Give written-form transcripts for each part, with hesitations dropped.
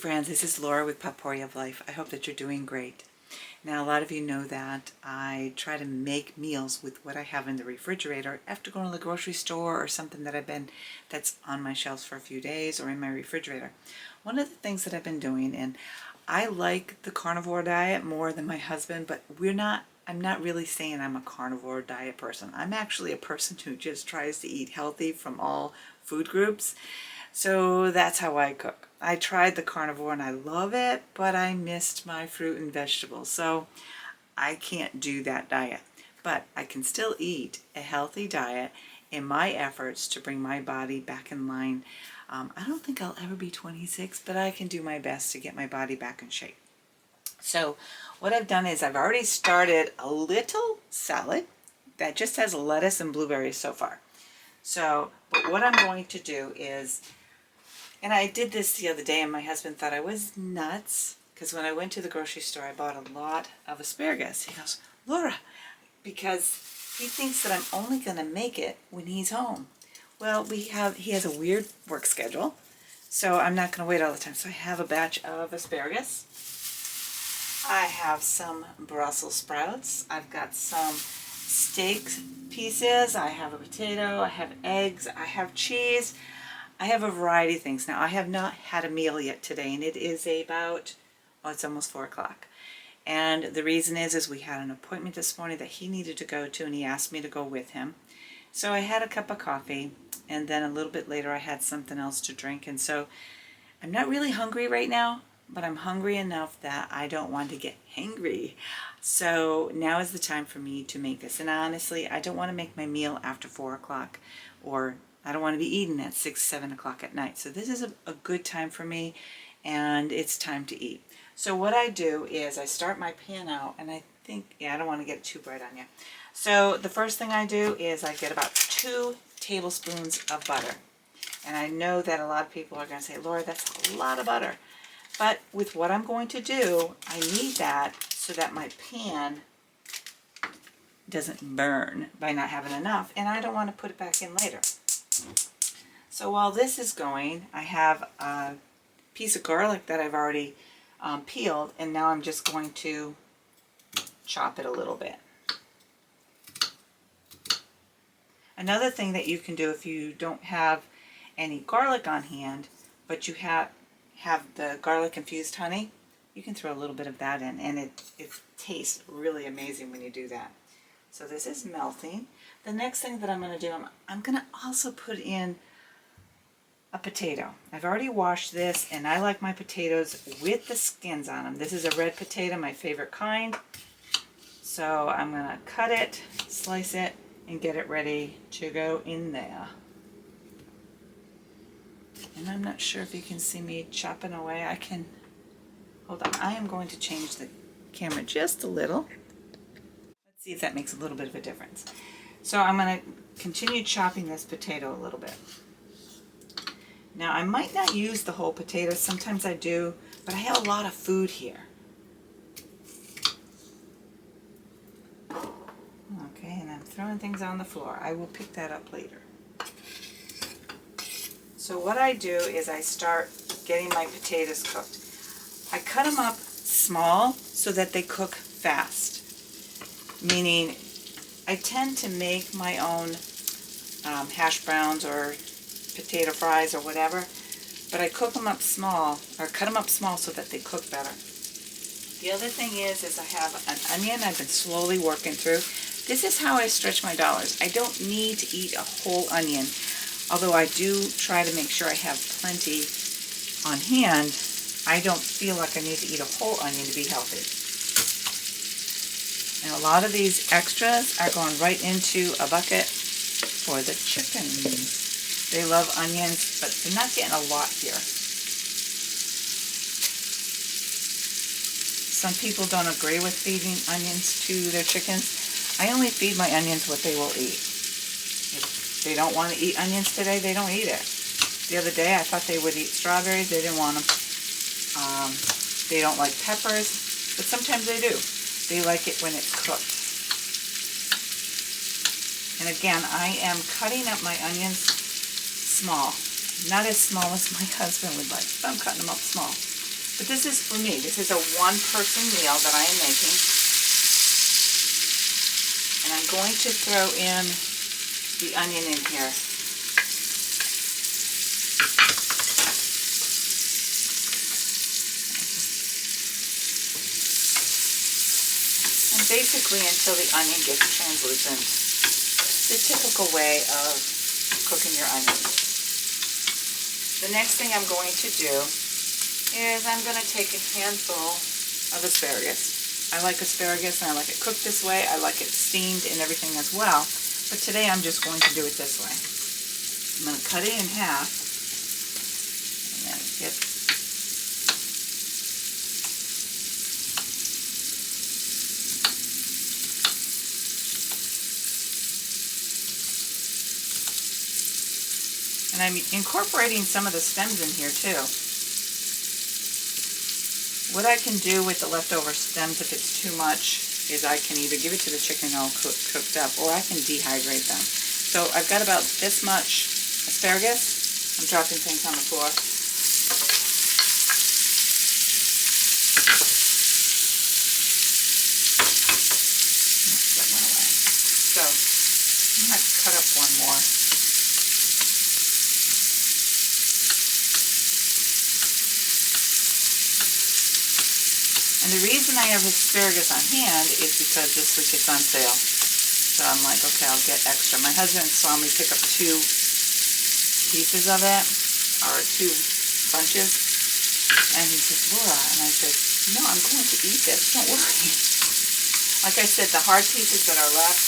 friends, this is Laura with Potpourri of Life. I hope that you're doing great. Now, a lot of you know that I try to make meals with what I have in the refrigerator after going to the grocery store or something that's on my shelves for a few days or in my refrigerator. One of the things that I've been doing, and I like the carnivore diet more than my husband, but I'm not really saying I'm a carnivore diet person. I'm actually a person who just tries to eat healthy from all food groups. So that's how I cook. I tried the carnivore and I love it, but I missed my fruit and vegetables. So I can't do that diet. But I can still eat a healthy diet in my efforts to bring my body back in line. I don't think I'll ever be 26, but I can do my best to get my body back in shape. So what I've done is I've already started a little salad that just has lettuce and blueberries so far. But what I'm going to do is, and I did this the other day and my husband thought I was nuts because when I went to the grocery store I bought a lot of asparagus. He goes, Laura, because he thinks that I'm only going to make it when he's home. Well, he has a weird work schedule, so I'm not going to wait all the time. So I have a batch of asparagus. I have some Brussels sprouts. I've got some steak pieces. I have a potato. I have eggs. I have cheese. I have a variety of things. Now, I have not had a meal yet today, and it is about, it's almost 4 o'clock. And the reason is we had an appointment this morning that he needed to go to, and he asked me to go with him. So I had a cup of coffee, and then a little bit later I had something else to drink. And so I'm not really hungry right now, but I'm hungry enough that I don't want to get hangry. So now is the time for me to make this. And honestly, I don't want to make my meal after 4 o'clock, or I don't want to be eating at 6, 7 o'clock at night. So this is a good time for me, and it's time to eat. So what I do is I start my pan out, and I think, I don't want to get it too bright on you. So the first thing I do is I get about 2 tablespoons of butter. And I know that a lot of people are going to say, Laura, that's a lot of butter. But with what I'm going to do, I need that so that my pan doesn't burn by not having enough, and I don't want to put it back in later. So while this is going, I have a piece of garlic that I've already peeled, and now I'm just going to chop it a little bit. Another thing that you can do if you don't have any garlic on hand, but you have the garlic infused honey, you can throw a little bit of that in, and it tastes really amazing when you do that. So this is melting. The next thing that I'm going to do, I'm going to also put in a potato. I've already washed this, and I like my potatoes with the skins on them. This is a red potato, my favorite kind. So I'm going to cut it, slice it, and get it ready to go in there. And I'm not sure if you can see me chopping away. Hold on, I am going to change the camera just a little. Let's see if that makes a little bit of a difference. So I'm going to continue chopping this potato a little bit. Now, I might not use the whole potato. Sometimes I do, but I have a lot of food here. Okay, and I'm throwing things on the floor. I will pick that up later. So what I do is I start getting my potatoes cooked. I cut them up small so that they cook fast. Meaning, I tend to make my own hash browns or potato fries or whatever, but I cook them up small, or cut them up small so that they cook better. The other thing is I have an onion I've been slowly working through. This is how I stretch my dollars. I don't need to eat a whole onion, although I do try to make sure I have plenty on hand. I don't feel like I need to eat a whole onion to be healthy. And a lot of these extras are going right into a bucket for the chickens. They love onions, but they're not getting a lot here. Some people don't agree with feeding onions to their chickens. I only feed my onions what they will eat. If they don't want to eat onions today, they don't eat it. The other day I thought they would eat strawberries. They didn't want them. They don't like peppers, but sometimes they do. They like it when it's cooked. And again, I am cutting up my onions small. Not as small as my husband would like, but I'm cutting them up small. But this is for me. This is a one-person meal that I am making. And I'm going to throw in the onion in here. And basically until the onion gets translucent. The typical way of cooking your onions. The next thing I'm going to do is I'm going to take a handful of asparagus. I like asparagus and I like it cooked this way. I like it steamed and everything as well. But today I'm just going to do it this way. I'm going to cut it in half. And then get and I'm incorporating some of the stems in here too. What I can do with the leftover stems, if it's too much, is I can either give it to the chicken all cooked up, or I can dehydrate them. So I've got about this much asparagus. I'm dropping things on the floor. That went away. So I'm going to cut up one more. And the reason I have asparagus on hand is because this week it's on sale. So I'm like, okay, I'll get extra. My husband saw me pick up 2 pieces of it, or 2 bunches, and he says, Laura, and I said, no, I'm going to eat this, don't worry. Like I said, the hard pieces that are left,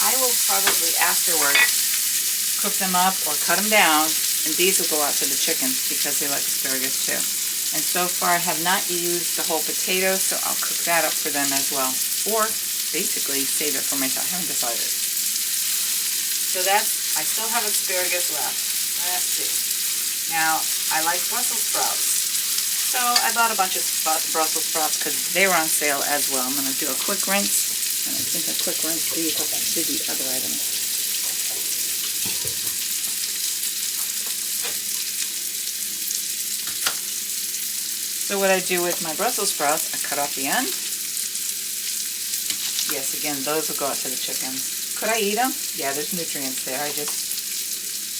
I will probably afterwards cook them up or cut them down, and these will go out to the chickens because they like asparagus too. And so far I have not used the whole potato, so I'll cook that up for them as well. Or basically save it for myself. I haven't decided. So that's, I still have asparagus left. Let's see. Now, I like Brussels sprouts. So I bought a bunch of Brussels sprouts because they were on sale as well. I'm going to do a quick rinse. And I think a quick rinse these will do the other items. So what I do with my Brussels sprouts, I cut off the end. Yes, again, those will go out to the chickens. Could I eat them? Yeah, there's nutrients there. I just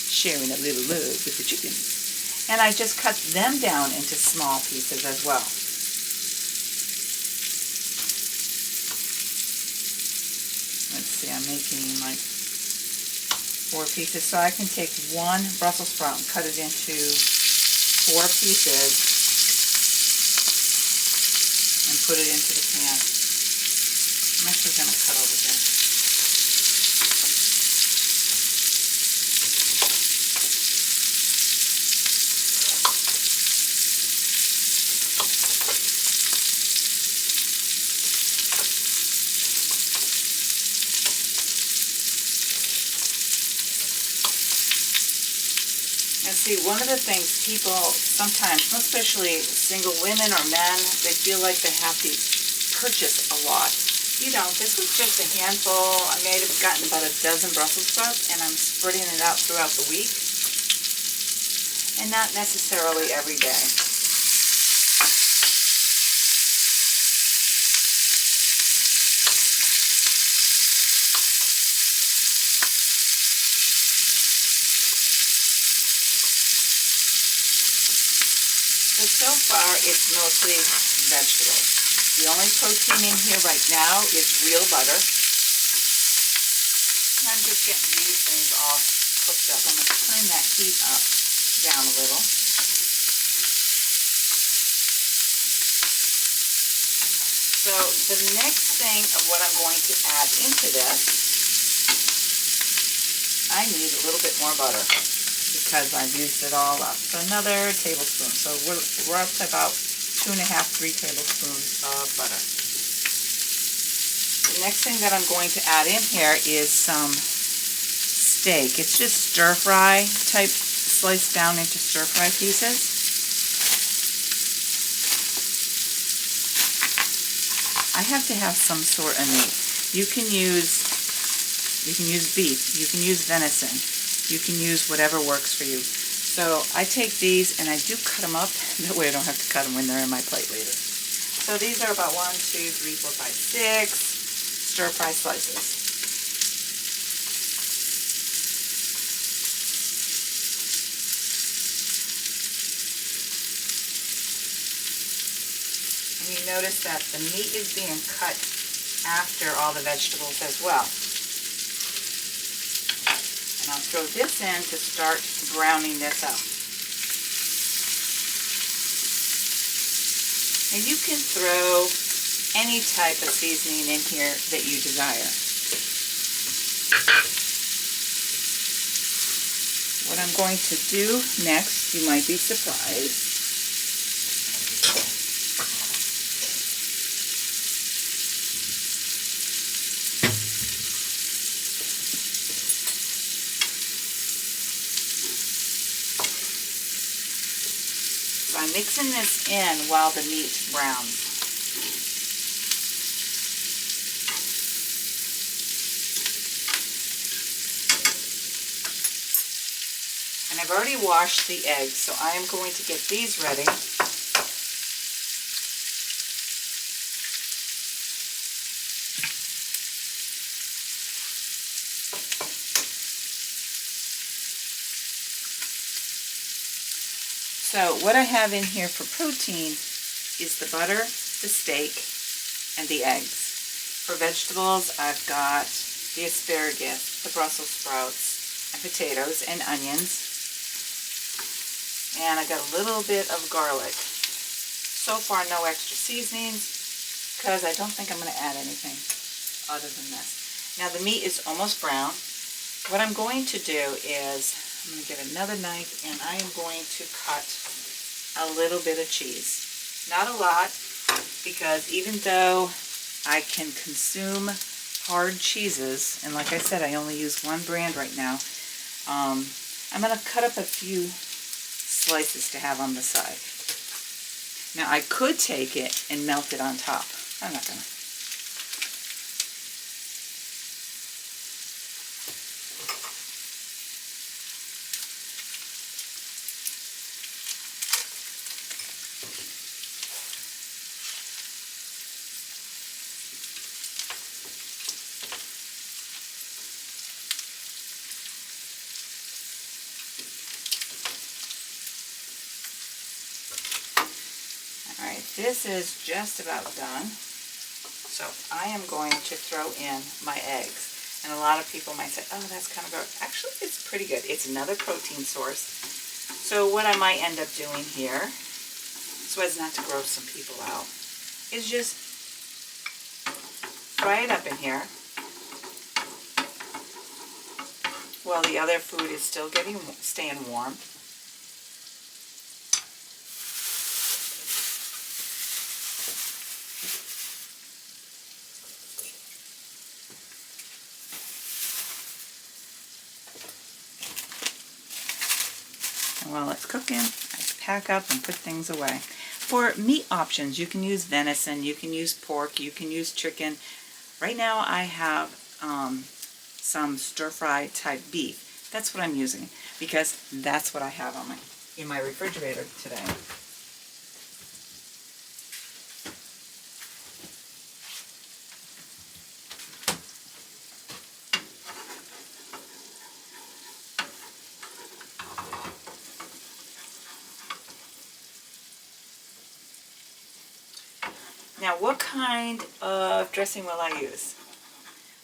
sharing a little love with the chickens. And I just cut them down into small pieces as well. Let's see, I'm making like 4 pieces. So I can take one Brussels sprout and cut it into 4 pieces. And put it into the pan. I'm actually going to cut over here. And see, one of the things people sometimes, especially single women or men, they feel like they have to purchase a lot. You don't. This was just a handful. I may have gotten about a dozen Brussels sprouts, and I'm spreading it out throughout the week. And not necessarily every day. So far, it's mostly vegetables. The only protein in here right now is real butter. And I'm just getting these things all cooked up. I'm going to turn that heat up down a little. So the next thing of what I'm going to add into this, I need a little bit more butter, because I've used it all up. So another tablespoon. So we're up to about 2.5, 3 tablespoons of butter. The next thing that I'm going to add in here is some steak. It's just stir fry type, sliced down into stir fry pieces. I have to have some sort of meat. You can use beef. You can use venison. You can use whatever works for you. So I take these and I do cut them up. That way I don't have to cut them when they're in my plate later. So these are about 1, 2, 3, 4, 5, 6 stir-fry slices. And you notice that the meat is being cut after all the vegetables as well. And I'll throw this in to start browning this up. And you can throw any type of seasoning in here that you desire. What I'm going to do next, you might be surprised, so I'm mixing this in while the meat browns. And I've already washed the eggs, so I am going to get these ready. So what I have in here for protein is the butter, the steak, and the eggs. For vegetables, I've got the asparagus, the Brussels sprouts, and potatoes, and onions. And I got a little bit of garlic. So far, no extra seasonings, because I don't think I'm going to add anything other than this. Now the meat is almost brown. What I'm going to do is, I'm going to get another knife and I am going to cut a little bit of cheese. Not a lot, because even though I can consume hard cheeses, and like I said, I only use one brand right now, I'm going to cut up a few slices to have on the side. Now I could take it and melt it on top. I'm not going to. Alright, this is just about done. So I am going to throw in my eggs. And a lot of people might say, oh, that's kind of gross. Actually, it's pretty good. It's another protein source. So what I might end up doing here, so as not to gross some people out, is just fry it up in here while the other food is still staying warm. And while it's cooking, I pack up and put things away. For meat options, you can use venison, you can use pork, you can use chicken. Right now I have some stir-fry type beef. That's what I'm using because that's what I have on in my refrigerator today. Now, what kind of dressing will I use?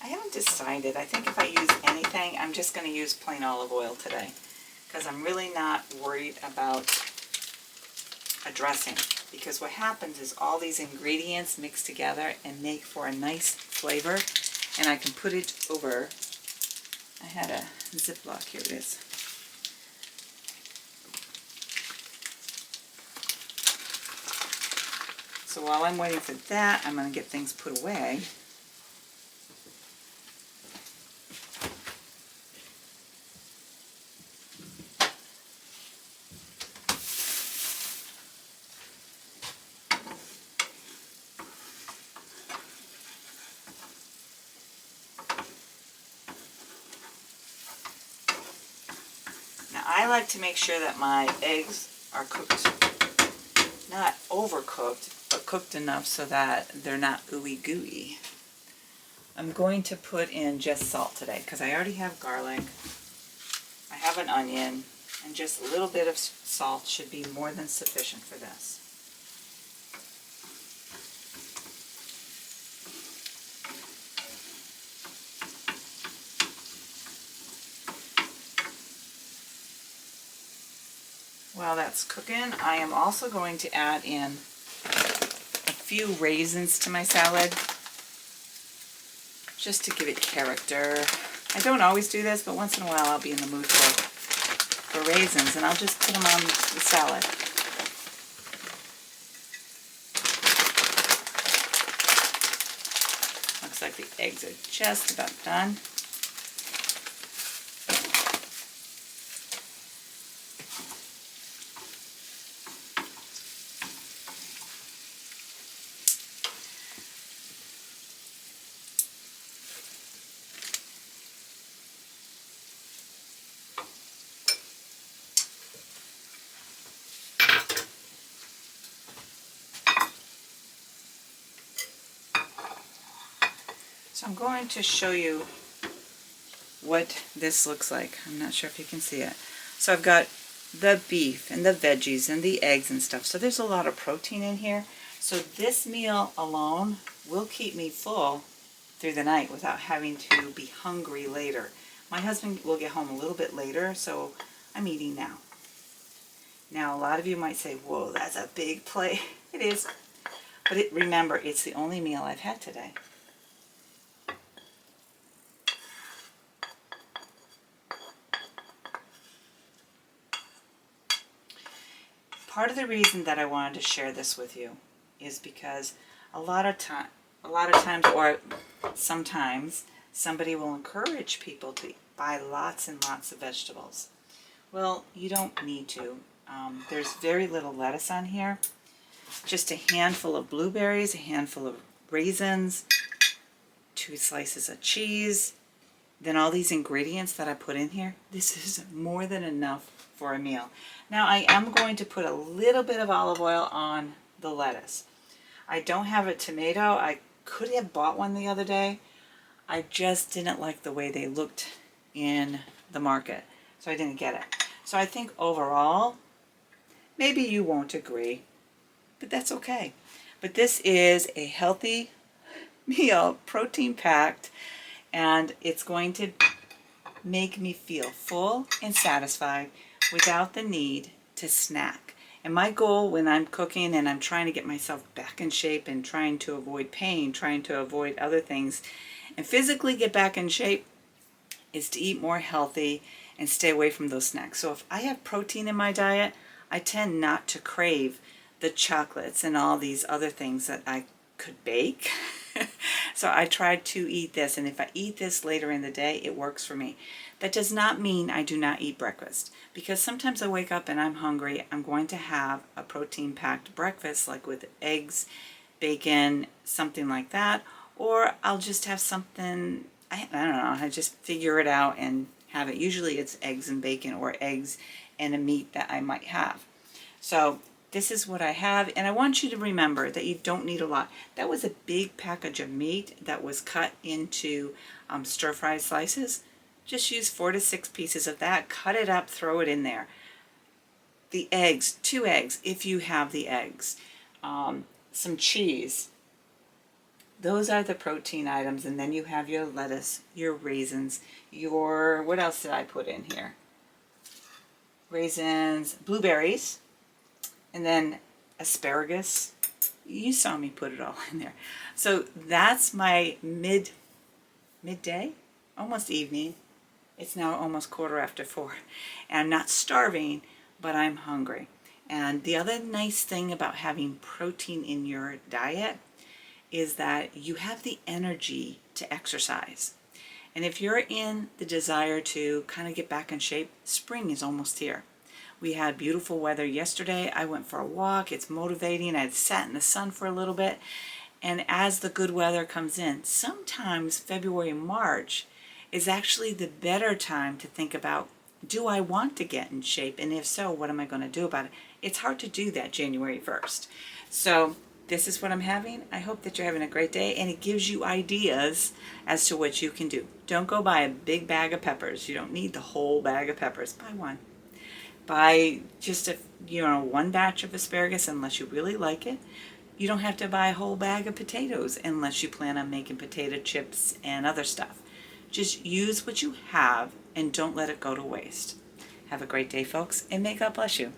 I haven't decided. I think if I use anything, I'm just going to use plain olive oil today because I'm really not worried about a dressing, because what happens is all these ingredients mix together and make for a nice flavor, and I can put it over. I had a Ziploc, here it is. So while I'm waiting for that, I'm going to get things put away. Now I like to make sure that my eggs are cooked, not overcooked, but cooked enough so that they're not ooey gooey. I'm going to put in just salt today because I already have garlic. I have an onion, and just a little bit of salt should be more than sufficient for this. While that's cooking, I am also going to add in a few raisins to my salad, just to give it character. I don't always do this, but once in a while I'll be in the mood for raisins, and I'll just put them on the salad. Looks like the eggs are just about done. So I'm going to show you what this looks like. I'm not sure if you can see it. So I've got the beef and the veggies and the eggs and stuff. So there's a lot of protein in here. So this meal alone will keep me full through the night without having to be hungry later. My husband will get home a little bit later, so I'm eating now. Now a lot of you might say, whoa, that's a big plate. It is. But remember, it's the only meal I've had today. Part of the reason that I wanted to share this with you is because a lot of times, or sometimes, somebody will encourage people to buy lots and lots of vegetables. Well, you don't need to. There's very little lettuce on here. Just a handful of blueberries, a handful of raisins, 2 slices of cheese, then all these ingredients that I put in here. This is more than enough for a meal. Now I am going to put a little bit of olive oil on the lettuce. I don't have a tomato. I could have bought one the other day. I just didn't like the way they looked in the market, so I didn't get it. So I think overall, maybe you won't agree, but that's okay. But this is a healthy meal, protein packed, and it's going to make me feel full and satisfied without the need to snack. And my goal when I'm cooking and I'm trying to get myself back in shape and trying to avoid pain, trying to avoid other things, and physically get back in shape, is to eat more healthy and stay away from those snacks. So if I have protein in my diet, I tend not to crave the chocolates and all these other things that I could bake. So I try to eat this, and if I eat this later in the day, it works for me. That does not mean I do not eat breakfast, because sometimes I wake up and I'm hungry. I'm going to have a protein-packed breakfast, like with eggs, bacon, something like that, or I'll just have something, I don't know, I just figure it out and have it. Usually it's eggs and bacon or eggs and a meat that I might have. So this is what I have, and I want you to remember that you don't need a lot. That was a big package of meat that was cut into stir-fry slices. Just use 4 to 6 pieces of that, cut it up, throw it in there. The eggs, 2 eggs if you have the eggs. Some cheese. Those are the protein items, and then you have your lettuce, your raisins, your, what else did I put in here? Raisins, blueberries, and then asparagus. You saw me put it all in there. So that's my midday, almost evening. It's now almost 4:15, and I'm not starving, but I'm hungry. And the other nice thing about having protein in your diet is that you have the energy to exercise. And if you're in the desire to kind of get back in shape, spring is almost here. We had beautiful weather yesterday. I went for a walk. It's motivating. I sat in the sun for a little bit. And as the good weather comes in, sometimes February and March is actually the better time to think about Do I want to get in shape? And if so, what am I going to do about it? It's hard to do that January 1st. So this is what I'm having. I hope that you're having a great day, and it gives you ideas as to what you can do. Don't go buy a big bag of peppers. You don't need the whole bag of peppers. Buy one. Buy just one batch of asparagus unless you really like it. You don't have to buy a whole bag of potatoes unless you plan on making potato chips and other stuff. Just use what you have and don't let it go to waste. Have a great day, folks, and may God bless you.